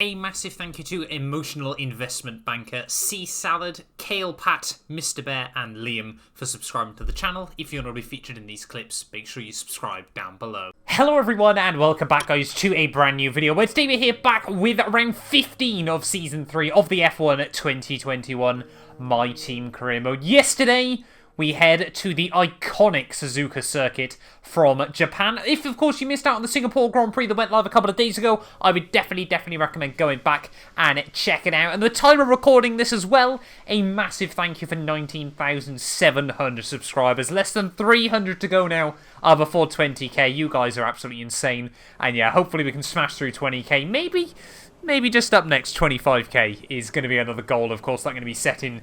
A massive thank you to emotional investment banker C Salad, Kale Pat, Mr. Bear and Liam for subscribing to the channel. If you want to be featured in these clips, make sure you subscribe down below. Hello everyone and welcome back guys to a brand new video where today we're here back with round 15 of season 3 of the F1 2021 My Team Career Mode. Yesterday we head to the iconic Suzuka circuit from Japan. If, of course, you missed out on the Singapore Grand Prix that went live a couple of days ago, I would definitely recommend going back and checking out. And the time of recording this as well, a massive thank you for 19,700 subscribers. Less than 300 to go now before 20k. You guys are absolutely insane. And yeah, hopefully we can smash through 20k. Maybe just up next, 25k is going to be another goal. Of course, that's going to be setting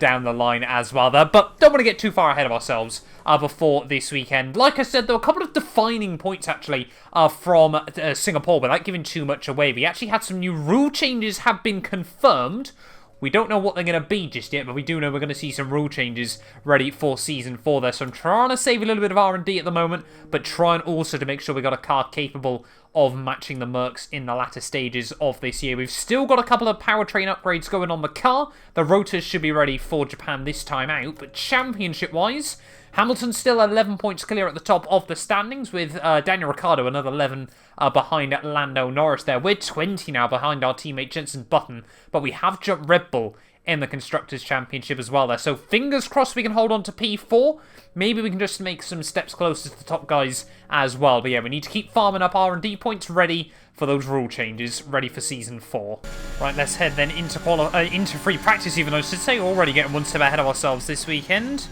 down the line as well there. But don't want to get too far ahead of ourselves before this weekend. Like I said, there were a couple of defining points, actually, from Singapore without giving too much away. We actually had some new rule changes have been confirmed. We don't know what they're going to be just yet, but we do know we're going to see some rule changes ready for Season 4 there. So I'm trying to save a little bit of R&D at the moment, but trying also to make sure we got a car capable of matching the Mercs in the latter stages of this year. We've still got a couple of powertrain upgrades going on the car. The rotors should be ready for Japan this time out, but championship-wise, Hamilton's still 11 points clear at the top of the standings, with Daniel Ricciardo another 11 behind Lando Norris there. We're 20 now behind our teammate Jenson Button, but we have jumped Red Bull in the Constructors' Championship as well there. So fingers crossed we can hold on to P4. Maybe we can just make some steps closer to the top guys as well. But yeah, we need to keep farming up R&D points ready for those rule changes, ready for Season 4. Right, let's head then into free practice, even though I should say we're already getting one step ahead of ourselves this weekend.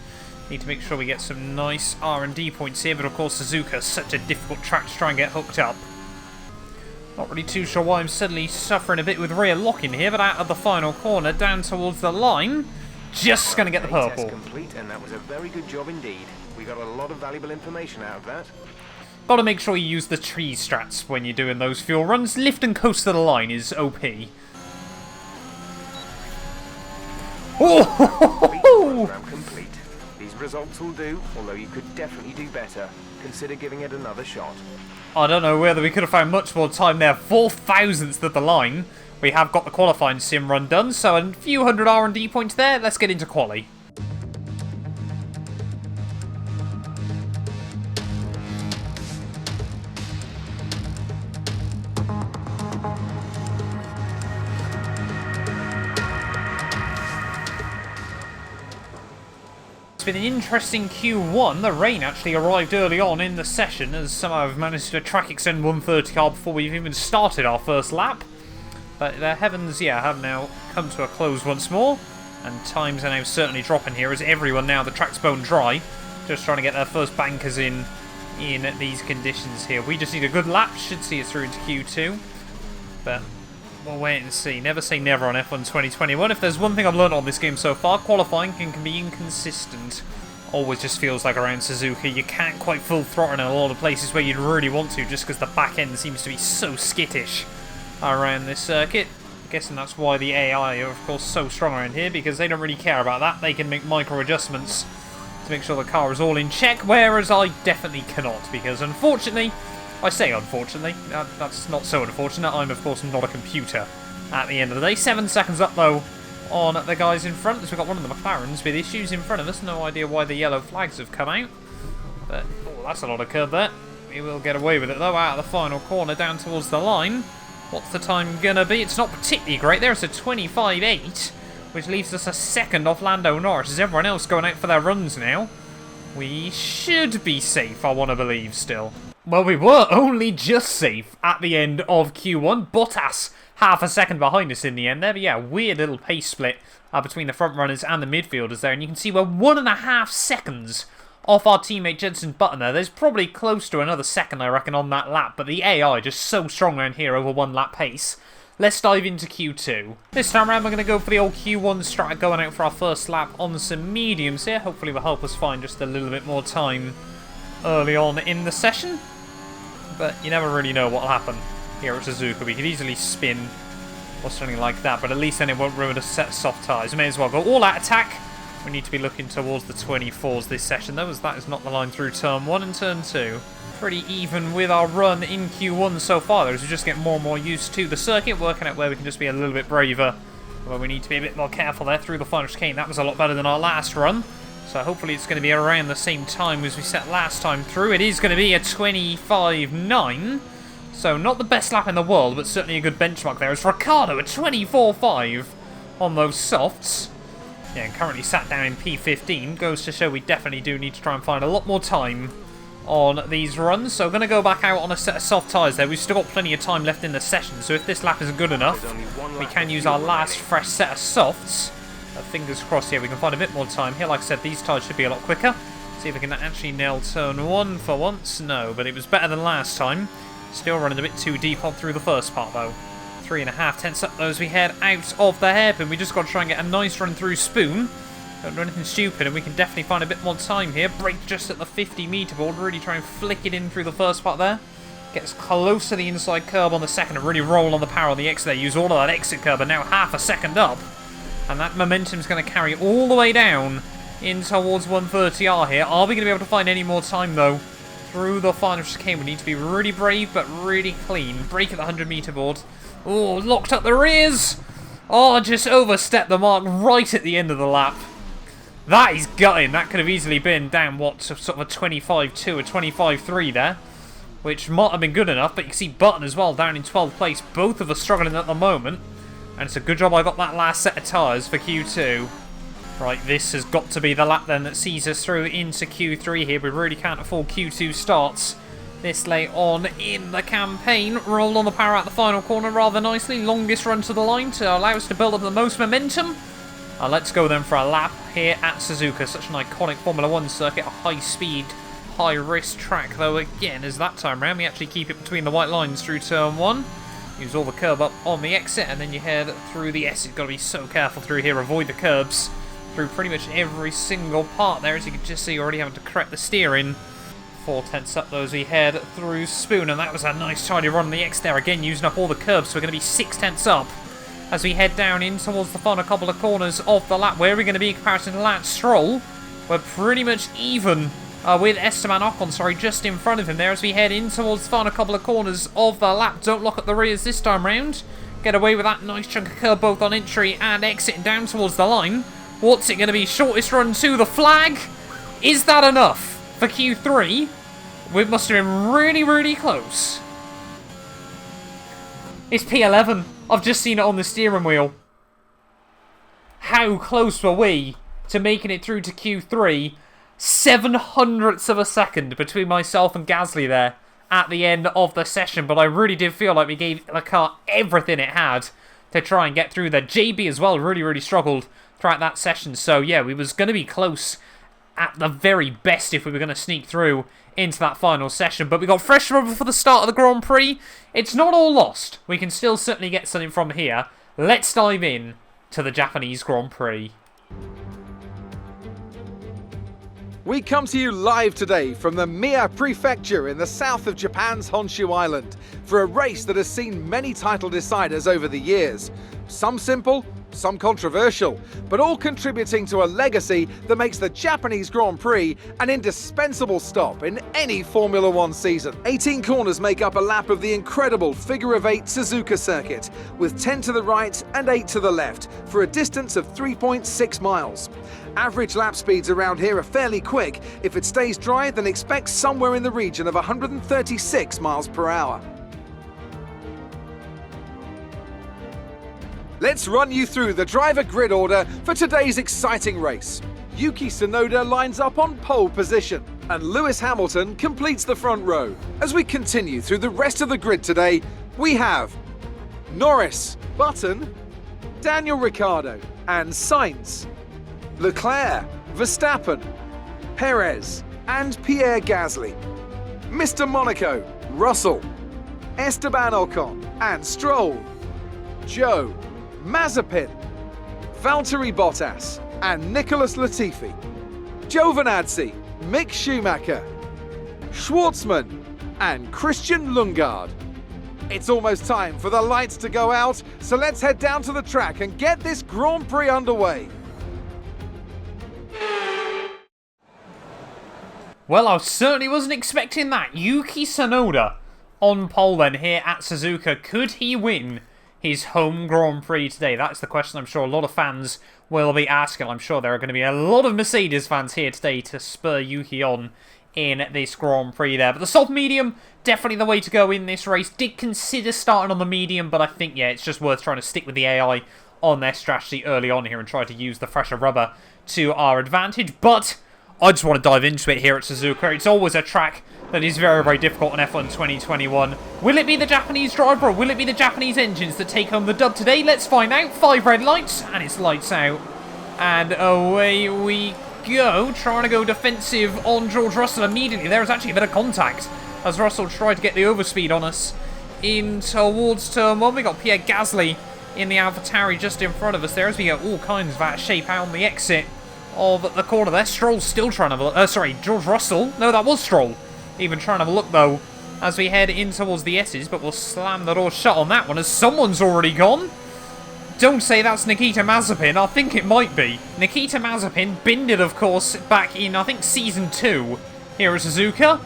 Need to make sure we get some nice R&D points here, but of course Suzuka is such a difficult track to try and get hooked up. Not really too sure why I'm suddenly suffering a bit with rear locking here, but out of the final corner, down towards the line, just going to get the purple. Complete, and that was a very good job indeed. We got a lot of valuable information out of that. Got to make sure you use the tree strats when you're doing those fuel runs. Lift and coast to the line is OP. Oh! Program complete. These results will do, although you could definitely do better. Consider giving it another shot. I don't know whether we could have found much more time there. 4,000th of the line. We have got the qualifying sim run done, so a few hundred R&D points there. Let's get into quali. It's been an interesting Q1. The rain actually arrived early on in the session, as somehow I've managed to track extend 130 car before we've even started our first lap. But the heavens, yeah, have now come to a close once more, and times are now certainly dropping here as everyone now, the track's bone dry, just trying to get their first bankers in these conditions here. We just need a good lap, should see us through into Q2, but we'll wait and see. Never say never on F1 2021. If there's one thing I've learned on this game so far, qualifying can be inconsistent. Always just feels like around Suzuka, you can't quite full throttle in a lot of places where you'd really want to, just because the back end seems to be so skittish around this circuit. I'm guessing that's why the AI are, of course, so strong around here, because they don't really care about that. They can make micro adjustments to make sure the car is all in check, whereas I definitely cannot, because unfortunately, I say unfortunately, that's not so unfortunate. I'm, of course, not a computer at the end of the day. 7 seconds up, though, on the guys in front, as we've got one of the McLarens with issues in front of us. No idea why the yellow flags have come out, but oh, that's a lot of curb there. We will get away with it, though, out of the final corner, down towards the line. What's the time going to be? It's not particularly great there. It's a 25.8, which leaves us a second off Lando Norris. Is everyone else going out for their runs now? We should be safe, I want to believe, still. Well, we were only just safe at the end of Q1. Bottas half a second behind us in the end there. But yeah, weird little pace split between the front runners and the midfielders there. And you can see we're 1.5 seconds off our teammate Jenson Button there. There's probably close to another second, I reckon, on that lap. But the AI just so strong around here over 1 lap pace. Let's dive into Q2. This time around, we're going to go for the old Q1 strat, going out for our first lap on some mediums here. Hopefully will help us find just a little bit more time early on in the session. But you never really know what will happen here at Suzuka. We could easily spin or something like that, but at least then it won't ruin a set of soft tyres. We may as well go all-out attack We need to be looking towards the 24s this session, though, as that is not the line through turn 1 and turn 2. Pretty even with our run in Q1 so far, though, as we just get more and more used to the circuit, working out where we can just be a little bit braver. Well, we need to be a bit more careful there through the final chicane. That was a lot better than our last run. So hopefully it's going to be around the same time as we set last time through. It is going to be a 25.9. So not the best lap in the world, but certainly a good benchmark there. It's Ricciardo at 24.5 on those softs. Yeah, and currently sat down in P15. Goes to show we definitely do need to try and find a lot more time on these runs. So we're going to go back out on a set of soft tyres there. We've still got plenty of time left in the session. So if this lap isn't good enough, we can use our last fresh set of softs. Fingers crossed here we can find a bit more time here. Like I said, these tyres should be a lot quicker. See if we can actually nail turn 1 for once. No, but it was better than last time. Still running a bit too deep on through the first part though. 3.5 tenths up though as we head out of the hairpin. We just got to try and get a nice run through Spoon. Don't do anything stupid, and we can definitely find a bit more time here. Brake just at the 50-metre board. Really try and flick it in through the first part there. Get us close to the inside curb on the second and really roll on the power on the exit there. Use all of that exit curb and now half a second up. And that momentum's going to carry all the way down in towards 130R here. Are we going to be able to find any more time, though? Through the final chicane, we need to be really brave, but really clean. Brake at the 100-metre board. Oh, locked up the rears! Oh, just overstepped the mark right at the end of the lap. That is gutting. That could have easily been down, what, sort of a 25.2 or 25.3 there. Which might have been good enough, but you can see Button as well down in 12th place. Both of us struggling at the moment. And it's a good job I got that last set of tyres for Q2. Right, this has got to be the lap then that sees us through into Q3 here. We really can't afford Q2 starts this late on in the campaign. Roll on the power at the final corner rather nicely. Longest run to the line to allow us to build up the most momentum. Let's go then for a lap here at Suzuka. Such an iconic Formula 1 circuit. A high-speed, high-risk track, though, again, as that time round we actually keep it between the white lines through turn 1. Use all the curb up on the exit, and then you head through the S. You've got to be so careful through here. Avoid the curbs through pretty much every single part there. As you can just see, you're already having to correct the steering. 4 tenths up, though, as we head through Spoon. And that was a nice, tidy run on the X there. Again, using up all the curbs, so we're going to be 6 tenths up as we head down in towards the final couple of corners of the lap. Where are we going to be in comparison to Lance Stroll? We're pretty much even with Esteban Ocon, just in front of him there as we head in towards the final couple of corners of the lap. Don't lock up the rears this time round. Get away with that nice chunk of curb both on entry and exit and down towards the line. What's it going to be? Shortest run to the flag? Is that enough for Q3? We must have been really, really close. It's P11. I've just seen it on the steering wheel. How close were we to making it through to Q3? 0.07 of a second between myself and Gasly there at the end of the session, but I really did feel like we gave the car everything it had to try and get through there. JB as well really struggled throughout that session, so yeah, we was going to be close at the very best if we were going to sneak through into that final session, but we got fresh rubber for the start of the Grand Prix. It's not all lost. We can still certainly get something from here. Let's dive in to the Japanese Grand Prix. We come to you live today from the Mie Prefecture in the south of Japan's Honshu Island for a race that has seen many title deciders over the years. Some simple, some controversial, but all contributing to a legacy that makes the Japanese Grand Prix an indispensable stop in any Formula 1 season. 18 corners make up a lap of the incredible figure-of-8 Suzuka circuit, with 10 to the right and 8 to the left, for a distance of 3.6 miles. Average lap speeds around here are fairly quick. If it stays dry, then expect somewhere in the region of 136 miles per hour. Let's run you through the driver grid order for today's exciting race. Yuki Tsunoda lines up on pole position, and Lewis Hamilton completes the front row. As we continue through the rest of the grid today, we have Norris, Button, Daniel Ricciardo, and Sainz, Leclerc, Verstappen, Perez, and Pierre Gasly, Mr. Monaco, Russell, Esteban Ocon, and Stroll, Joe, Mazepin, Valtteri Bottas, and Nicholas Latifi, Giovinazzi, Mick Schumacher, Schwartzman, and Christian Lundgaard. It's almost time for the lights to go out, so let's head down to the track and get this Grand Prix underway. Well, I certainly wasn't expecting that. Yuki Tsunoda on pole then here at Suzuka. Could he win his home Grand Prix today? That's the question I'm sure a lot of fans will be asking. I'm sure there are going to be a lot of Mercedes fans here today to spur Yuki on in this Grand Prix there. But the soft medium, definitely the way to go in this race. Did consider starting on the medium, but I think, yeah, it's just worth trying to stick with the AI on their strategy early on here and try to use the fresher rubber to our advantage. But I just want to dive into it here at Suzuka. It's always a track that is very, very difficult in F1 2021. Will it be the Japanese driver or will it be the Japanese engines that take home the dub today? Let's find out. 5 red lights, and it's lights out. And away we go. Trying to go defensive on George Russell immediately. There was actually a bit of contact as Russell tried to get the overspeed on us in towards turn 1. We got Pierre Gasly in the AlphaTauri just in front of us there as we get all kinds of out of shape out on the exit of the corner there. Stroll's still trying to have a look. Sorry, George Russell. No, that was Stroll. Even trying to have a look, though, as we head in towards the S's. But we'll slam the door shut on that one as someone's already gone. Don't say that's Nikita Mazepin. I think it might be. Nikita Mazepin binned it, of course, back in, I think, Season 2 here at Suzuka.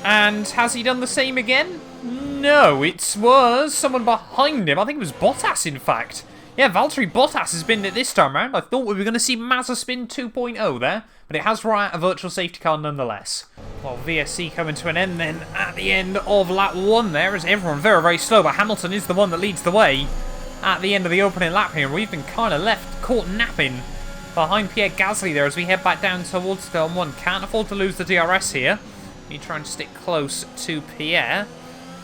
And has he done the same again? No, it was someone behind him. I think it was Bottas, in fact. Yeah, Valtteri Bottas has binned it this time around. I thought we were going to see Mazepin 2.0 there, but it has run out a virtual safety car nonetheless. Well, VSC coming to an end then at the end of lap 1 there, as everyone very, very slow, but Hamilton is the one that leads the way at the end of the opening lap here. We've been kind of left caught napping behind Pierre Gasly there as we head back down towards turn 1. Can't afford to lose the DRS here. Need trying to stick close to Pierre.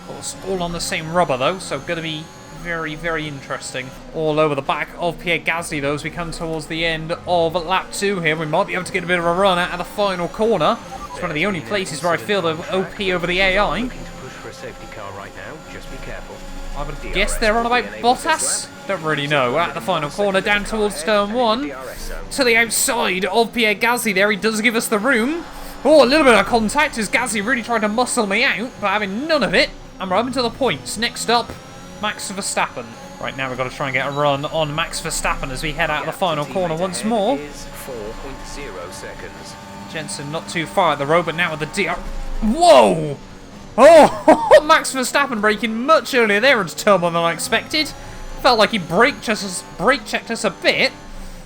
Of course, all on the same rubber though, so going to be very, very interesting. All over the back of Pierre Gasly though as we come towards the end of lap 2 here. We might be able to get a bit of a run out of the final corner. It's one of the only places where I feel the OP over the AI. Looking to push for a safety car right now. Just be careful. I would guess they're on about Bottas. Don't really know. At the final corner down towards turn 1. To the outside of Pierre Gasly there. He does give us the room. Oh, a little bit of contact as Gasly really tried to muscle me out, but having none of it. I'm right into the points. Next up, Max Verstappen. Right now we've got to try and get a run on Max Verstappen as we head out of the final corner once more. 4.0 seconds. Jensen not too far at the road, but now with the DR... Whoa! Oh, Max Verstappen braking much earlier there into turn 1 than I expected. Felt like he brake checked us a bit,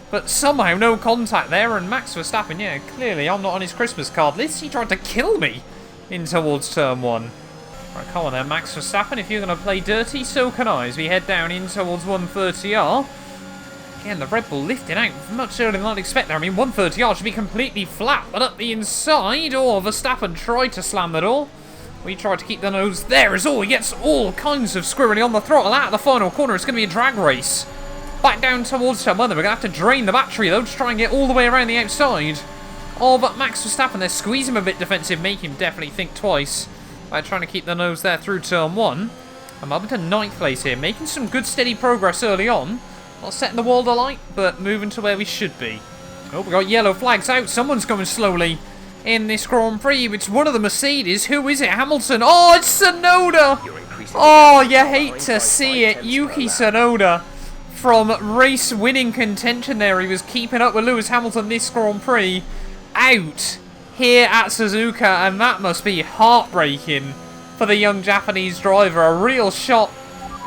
but somehow no contact there, and Max Verstappen, yeah, clearly I'm not on his Christmas card list. He tried to kill me in towards turn 1. Right, come on then, Max Verstappen. If you're going to play dirty, so can I. As we head down in towards 130R. Again, the Red Bull lifting out much earlier than I'd expect there. I mean, 130R should be completely flat, but up the inside, oh, Verstappen tried to slam the door. We tried to keep the nose there as all. He gets all kinds of squirrely on the throttle out of the final corner. It's going to be a drag race. Back down towards turn 1. We're going to have to drain the battery, though, to try and get all the way around the outside of Max Verstappen. They're squeezing him a bit defensive, make him definitely think twice by trying to keep the nose there through turn 1. I'm up into 9th place here, making some good steady progress early on. Not setting the world alight, but moving to where we should be. Oh, we got yellow flags out. Someone's going slowly in this Grand Prix. It's one of the Mercedes. Who is it? Hamilton. Oh, it's Tsunoda. Oh, you hate to see it. Yuki Tsunoda from race winning contention there. He was keeping up with Lewis Hamilton this Grand Prix. Out here at Suzuka, and that must be heartbreaking for the young Japanese driver. A real shot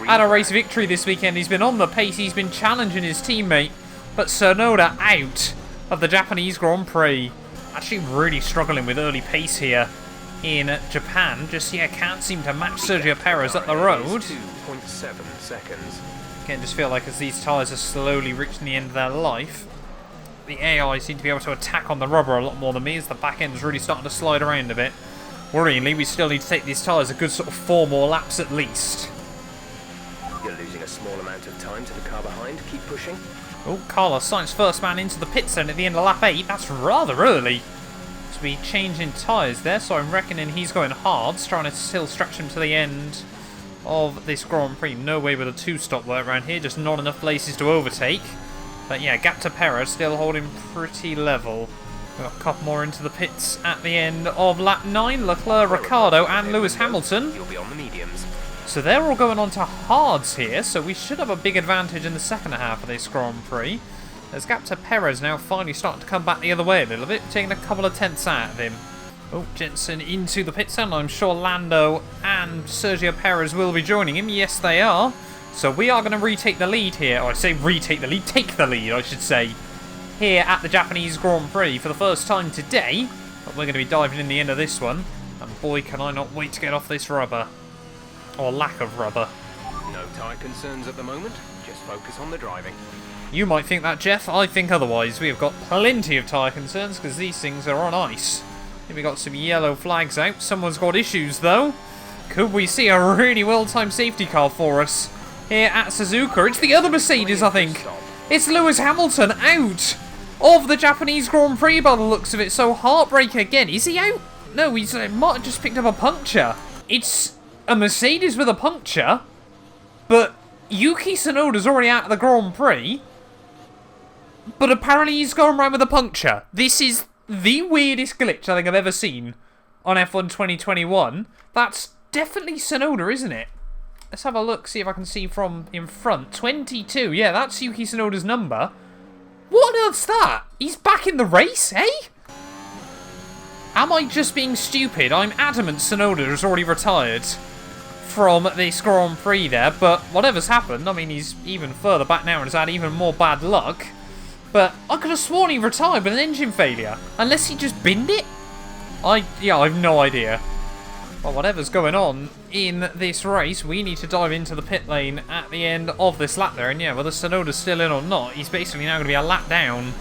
at a race victory this weekend. He's been on the pace, he's been challenging his teammate, but Tsunoda out of the Japanese Grand Prix. Actually really struggling with early pace here in Japan. Just, yeah, can't seem to match Sergio Perez up the road. 2.7 seconds. Again, just feel like as these tyres are slowly reaching the end of their life, the AI seem to be able to attack on the rubber a lot more than me as the back end's really starting to slide around a bit. Worryingly, we still need to take these tyres a good sort of 4 more laps at least. You're losing a small amount of time to the car behind. Keep pushing. Oh, Carlos Sainz first man into the pit zone at the end of lap 8. That's rather early to be changing tyres there, so I'm reckoning he's going hard, trying to still stretch him to the end of this Grand Prix. No way with a 2-stop work around here, just not enough places to overtake. But yeah, gap to Perez still holding pretty level. We've got a couple more into the pits at the end of lap 9. Leclerc, Ricciardo and Lewis Hamilton. You'll be on the mediums. So they're all going on to hards here, so we should have a big advantage in the second half of this Grand Prix. There's gap to Perez now finally starting to come back the other way a little bit, taking a couple of tenths out of him. Oh, Jensen into the pit zone. I'm sure Lando and Sergio Perez will be joining him. Yes, they are. So we are going to retake the lead here. Or I say retake the lead. Take the lead, I should say. Here at the Japanese Grand Prix for the first time today. But we're going to be diving in the end of this one. And boy, can I not wait to get off this rubber. Or lack of rubber. No tyre concerns at the moment. Just focus on the driving. You might think that, Jeff. I think otherwise. We have got plenty of tyre concerns because these things are on ice. Here we got some yellow flags out. Someone's got issues, though. Could we see a really well-timed safety car for us here at Suzuka? It's the other Mercedes, I think. It's Lewis Hamilton out of the Japanese Grand Prix by the looks of it. So heartbreak again. Is he out? No, he's might have just picked up a puncture. It's a Mercedes with a puncture, but Yuki Tsunoda's already out of the Grand Prix. But apparently he's gone around with a puncture. This is the weirdest glitch I think I've ever seen on F1 2021. That's definitely Tsunoda, isn't it? Let's have a look, see if I can see from in front. 22, yeah, that's Yuki Tsunoda's number. What on earth's that? He's back in the race, eh? Am I just being stupid? I'm adamant Tsunoda has already retired from this Grand Prix there, but whatever's happened, I mean, he's even further back now and has had even more bad luck. But I could have sworn he retired with an engine failure. Unless he just binned it? Yeah, I have no idea. Well, whatever's going on in this race, we need to dive into the pit lane at the end of this lap there. And yeah, whether Tsunoda's still in or not, he's basically now going to be a lap down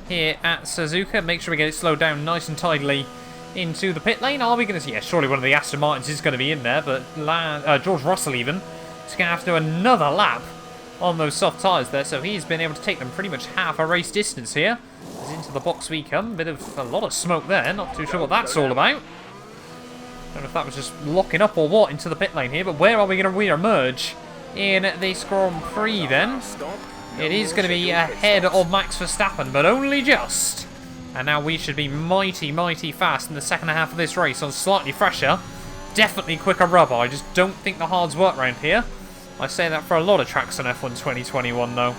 here at Suzuka. Make sure we get it slowed down nice and tidily into the pit lane. Are we going to see? Yeah, surely one of the Aston Martins is going to be in there, but George Russell even is going to have to do another lap on those soft tyres there, so he's been able to take them pretty much half a race distance here. As into the box we come. A lot of smoke there, not too sure what that's all about. Don't know if that was just locking up or what into the pit lane here, but where are we going to re-emerge in this Grand Prix then? It is going to be ahead of Max Verstappen, but only just. And now we should be mighty, mighty fast in the second half of this race on slightly fresher. Definitely quicker rubber. I just don't think the hards work around here. I say that for a lot of tracks on F1 2021 though.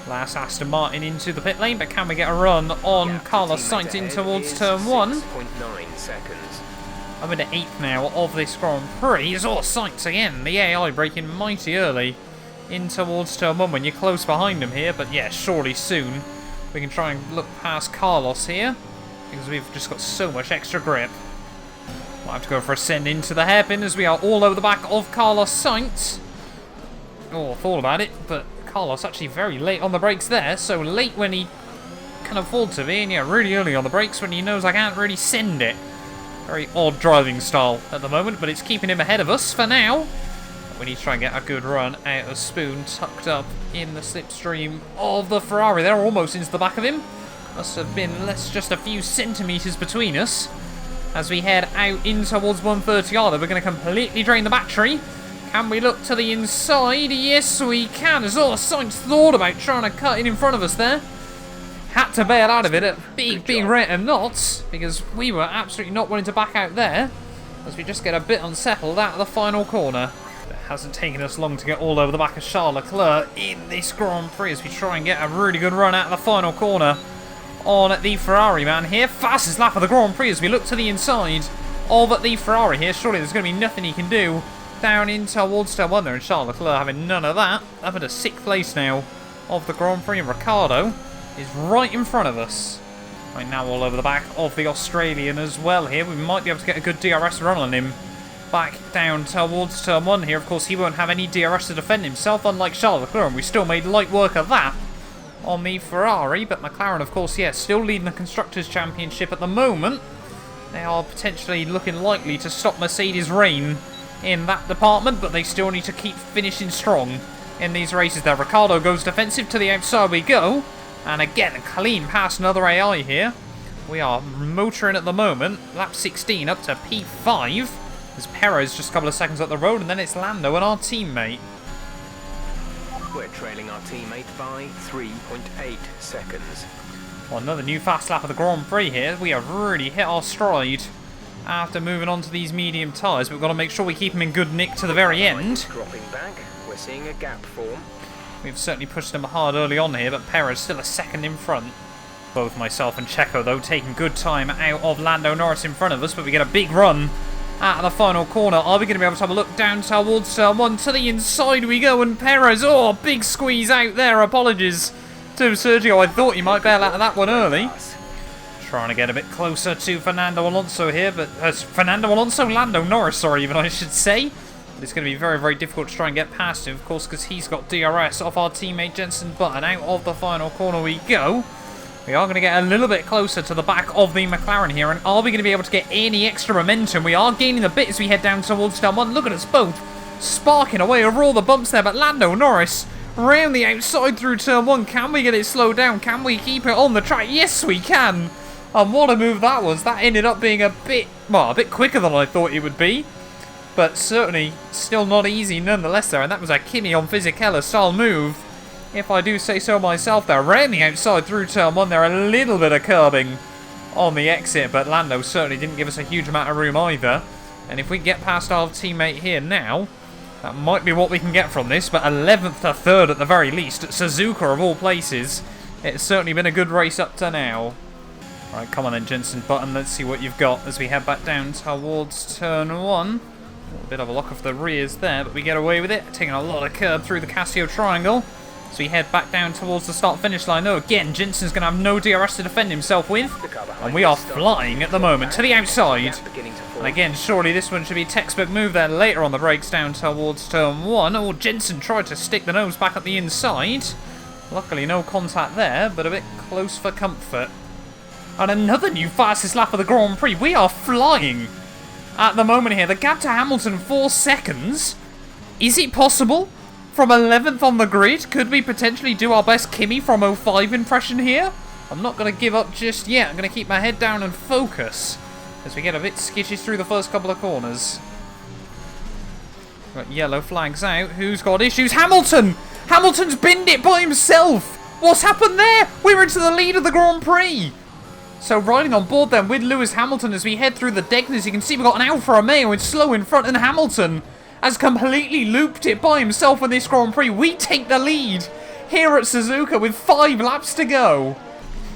Last Aston Martin into the pit lane, but can we get a run on Carlos Sainz in towards turn 1? 6.9 seconds. I'm in the 8th now of this Grand Prix. It's all Sainz again. The AI braking mighty early in towards turn 1 when you're close behind him here. But yeah, surely soon we can try and look past Carlos here because we've just got so much extra grip. Might have to go for a send into the hairpin as we are all over the back of Carlos Sainz. Oh, I thought about it, but Carlos actually very late on the brakes there. So late when he can afford to be, and yeah, really early on the brakes when he knows I can't really send it. Very odd driving style at the moment, but it's keeping him ahead of us for now. We need to try and get a good run out of Spoon, tucked up in the slipstream of the Ferrari. They're almost into the back of him. Must have been just a few centimetres between us. As we head out in towards 130R, we're going to completely drain the battery. Can we look to the inside? Yes, we can. As all Sainz thought about trying to cut in front of us there. Had to bail out of it at big rate of knots, because we were absolutely not wanting to back out there, as we just get a bit unsettled out of the final corner. It hasn't taken us long to get all over the back of Charles Leclerc in this Grand Prix as we try and get a really good run out of the final corner on the Ferrari man here. Fastest lap of the Grand Prix as we look to the inside of the Ferrari here. Surely there's going to be nothing he can do down in towards turn 1 there, and Charles Leclerc having none of that. Up at a 6th place now of the Grand Prix, and Ricciardo is right in front of us. Right now all over the back of the Australian as well here. We might be able to get a good DRS run on him back down towards turn 1 here. Of course, he won't have any DRS to defend himself, unlike Charles Leclerc, and we still made light work of that on the Ferrari. But McLaren, of course, yeah, still leading the Constructors' Championship at the moment. They are potentially looking likely to stop Mercedes' reign in that department, but they still need to keep finishing strong in these races there. Ricciardo goes defensive, to the outside we go. And again, clean past another AI here. We are motoring at the moment. Lap 16 up to P5. As Perez just a couple of seconds up the road, and then it's Lando and our teammate. We're trailing our teammate by 3.8 seconds. Well, another new fast lap of the Grand Prix here. We have really hit our stride after moving on to these medium tyres, but we've got to make sure we keep them in good nick to the very end. Dropping back, we're seeing a gap form. We've certainly pushed them hard early on here, but Perez still a second in front. Both myself and Checo, though, taking good time out of Lando Norris in front of us, but we get a big run at the final corner. Are we going to be able to have a look down towards turn 1? To the inside we go, and Perez, oh, big squeeze out there. Apologies to Sergio. I thought he might bail out of that one early. Trying to get a bit closer to Fernando Alonso here, but Lando Norris, sorry, even I should say. But it's going to be very, very difficult to try and get past him, of course, because he's got DRS off our teammate Jenson Button. Out of the final corner we go. We are going to get a little bit closer to the back of the McLaren here, and are we going to be able to get any extra momentum? We are gaining a bit as we head down towards turn 1. Look at us both sparking away over all the bumps there, but Lando Norris round the outside through turn 1. Can we get it slowed down? Can we keep it on the track? Yes, we can. And what a move that was. That ended up being a bit quicker than I thought it would be, but certainly still not easy nonetheless there, and that was a Kimi on Fisichella style move, if I do say so myself there. Round the outside through turn 1 there, a little bit of curbing on the exit, but Lando certainly didn't give us a huge amount of room either. And if we get past our teammate here now, that might be what we can get from this, but 11th to 3rd at the very least, Suzuka of all places. It's certainly been a good race up to now. Alright, come on then, Jenson Button, let's see what you've got as we head back down towards turn 1. A bit of a lock off the rears there, but we get away with it, taking a lot of curb through the Casio triangle. So we head back down towards the start-finish line. Though again, Jensen's going to have no DRS to defend himself with. And we are flying at the moment to the outside. And again, surely this one should be a textbook move there later on the brakes down towards turn 1. Oh, Jensen tried to stick the nose back up the inside. Luckily no contact there, but a bit close for comfort. And another new fastest lap of the Grand Prix. We are flying at the moment here. The gap to Hamilton, 4 seconds. Is it possible? From 11th on the grid, could we potentially do our best Kimi from 05 impression here? I'm not going to give up just yet. I'm going to keep my head down and focus as we get a bit skittish through the first couple of corners. Got yellow flags out. Who's got issues? Hamilton! Hamilton's binned it by himself! What's happened there? We're into the lead of the Grand Prix! So riding on board then with Lewis Hamilton as we head through the Degners, you can see we've got an Alfa Romeo and slow in front, and Hamilton has completely looped it by himself in this Grand Prix. We take the lead here at Suzuka with 5 laps to go.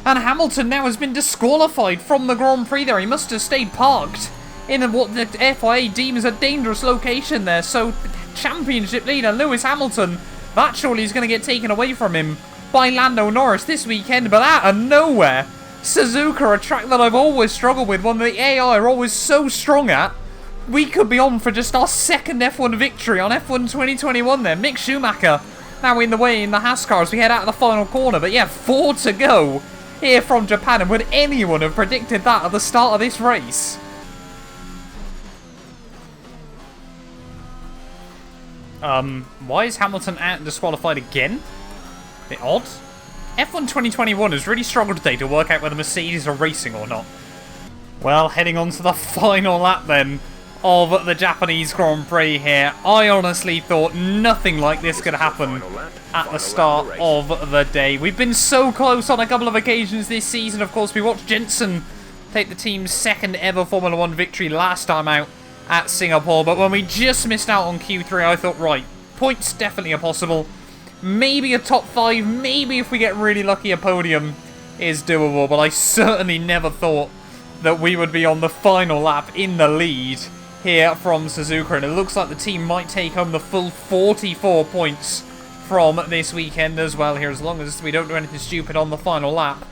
And Hamilton now has been disqualified from the Grand Prix there. He must have stayed parked in what the FIA deems a dangerous location there. So championship leader Lewis Hamilton, that surely is going to get taken away from him by Lando Norris this weekend. But out of nowhere, Suzuka, a track that I've always struggled with, one that the AI are always so strong at, we could be on for just our second F1 victory on F1 2021 there. Mick Schumacher now in the way in the Haas car as we head out of the final corner. But yeah, 4 to go here from Japan. And would anyone have predicted that at the start of this race? Why is Hamilton out and disqualified again? Bit odd. F1 2021 has really struggled today to work out whether Mercedes are racing or not. Well, heading on to the final lap then of the Japanese Grand Prix here. I honestly thought nothing like this could happen at the start of the day. We've been so close on a couple of occasions this season. Of course, we watched Jensen take the team's second ever Formula 1 victory last time out at Singapore. But when we just missed out on Q3, I thought, right, points definitely are possible. Maybe a top 5, maybe if we get really lucky a podium is doable. But I certainly never thought that we would be on the final lap in the lead here from Suzuka, and it looks like the team might take home the full 44 points from this weekend as well here, as long as we don't do anything stupid on the final lap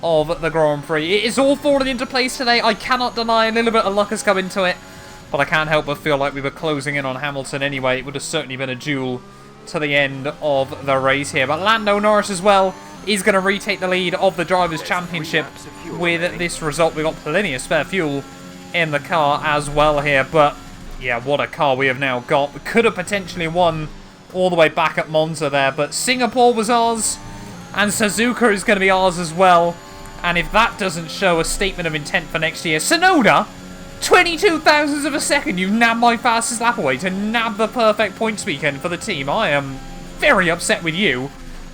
of the Grand Prix. It is all falling into place today. I cannot deny a little bit of luck has come into it, but I can't help but feel like we were closing in on Hamilton anyway. It would have certainly been a duel to the end of the race here. But Lando Norris as well is going to retake the lead of the Drivers' Championship with this result. We've got plenty of spare fuel in the car as well here. But yeah, what a car we have now got. We could have potentially won all the way back at Monza there, but Singapore was ours, and Suzuka is going to be ours as well. And if that doesn't show a statement of intent for next year, Tsunoda, 22 thousandths of a second, you've nabbed my fastest lap away to nab the perfect points weekend for the team. I am very upset with you,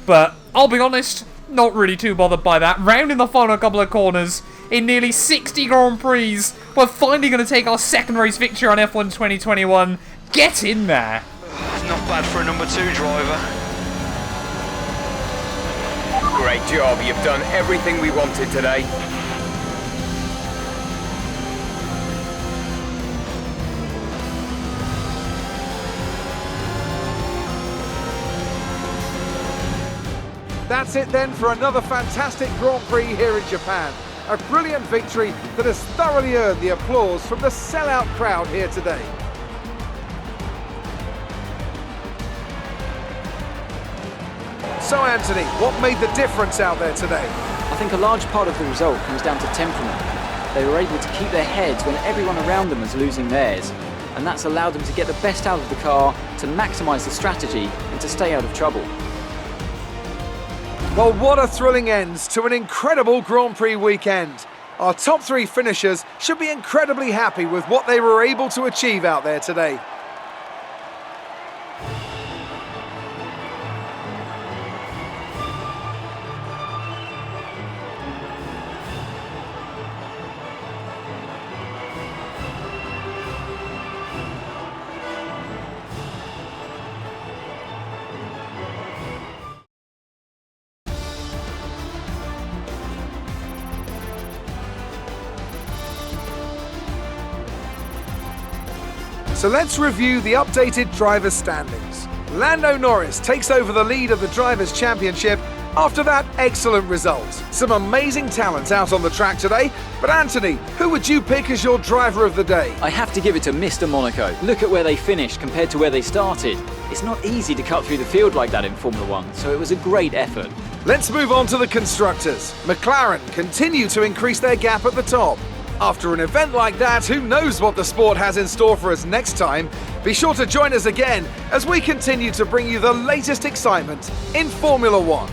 but I'll be honest, not really too bothered by that. Rounding the final couple of corners in nearly 60 Grand Prix, we're finally going to take our second race victory on F1 2021. Get in there. Not bad for a number 2 driver. Great Great job, you've done everything we wanted today. That's it then for another fantastic Grand Prix here in Japan. A brilliant victory that has thoroughly earned the applause from the sellout crowd here today. So Anthony, what made the difference out there today? I think a large part of the result comes down to temperament. They were able to keep their heads when everyone around them was losing theirs, and that's allowed them to get the best out of the car, to maximise the strategy and to stay out of trouble. Well, what a thrilling end to an incredible Grand Prix weekend. Our top three finishers should be incredibly happy with what they were able to achieve out there today. So let's review the updated drivers' standings. Lando Norris takes over the lead of the Drivers' Championship after that excellent result. Some amazing talent out on the track today, but Anthony, who would you pick as your driver of the day? I have to give it to Mr. Monaco. Look at where they finished compared to where they started. It's not easy to cut through the field like that in Formula 1, so it was a great effort. Let's move on to the constructors. McLaren continue to increase their gap at the top. After an event like that, who knows what the sport has in store for us next time? Be sure to join us again as we continue to bring you the latest excitement in Formula 1.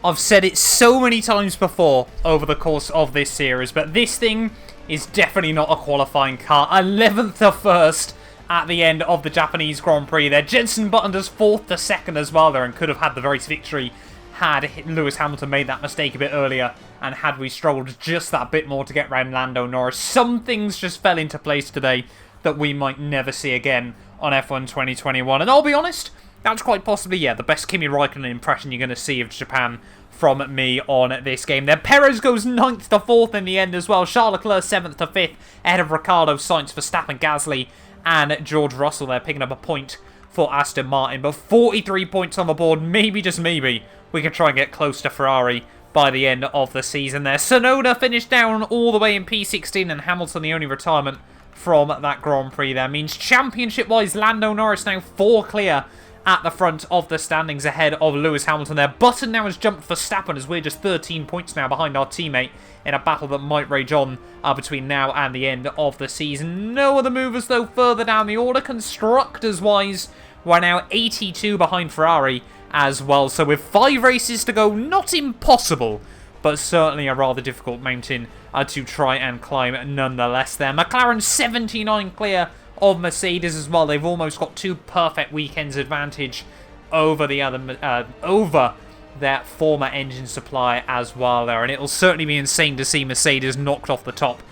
I've said it so many times before over the course of this series, but this thing is definitely not a qualifying car. 11th to 1st at the end of the Japanese Grand Prix there. Jenson Button does 4th to 2nd as well there and could have had the race victory had Lewis Hamilton made that mistake a bit earlier and had we struggled just that bit more to get round Lando Norris. Some things just fell into place today that we might never see again on F1 2021. And I'll be honest, that's quite possibly, yeah, the best Kimi Raikkonen impression you're going to see of Japan from me on this game. Then Perez goes 9th to 4th in the end as well. Charles Leclerc 7th to 5th, ahead of Ricciardo, Sainz, Verstappen, Gasly, and George Russell there, picking up a point for Aston Martin. But 43 points on the board, maybe, just maybe, we can try and get close to Ferrari by the end of the season there. Tsunoda finished down all the way in P16, and Hamilton, the only retirement from that Grand Prix there, means championship-wise, Lando Norris now 4 clear at the front of the standings ahead of Lewis Hamilton there. Button now has jumped Verstappen as we're just 13 points now behind our teammate in a battle that might rage on between now and the end of the season. No other movers though further down the order. Constructors-wise, we're now 82 behind Ferrari as well. So with 5 races to go, not impossible, but certainly a rather difficult mountain to try and climb nonetheless there. McLaren 79 clear of Mercedes as well. They've almost got 2 perfect weekends advantage over the other, over their former engine supplier as well there. And it'll certainly be insane to see Mercedes knocked off the top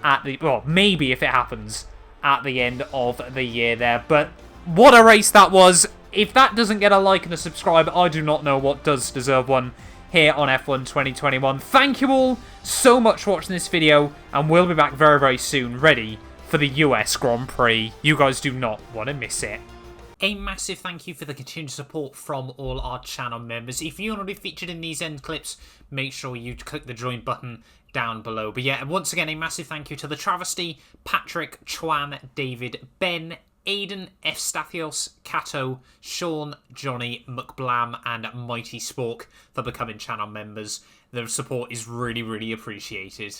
at the, well, maybe if it happens at the end of the year there. But what a race that was. If that doesn't get a like and a subscribe, I do not know what does deserve one here on F1 2021. Thank you all so much for watching this video, and we'll be back very, very soon, ready for the US Grand Prix. You guys do not want to miss it. A massive thank you for the continued support from all our channel members. If you want to be featured in these end clips, make sure you click the join button down below. But yeah, once again, a massive thank you to The Travesty, Patrick, Chuan, David, Ben, Aiden, F. Stathios, Cato, Sean, Johnny, McBlam, and Mighty Spork for becoming channel members. The support is really, really appreciated.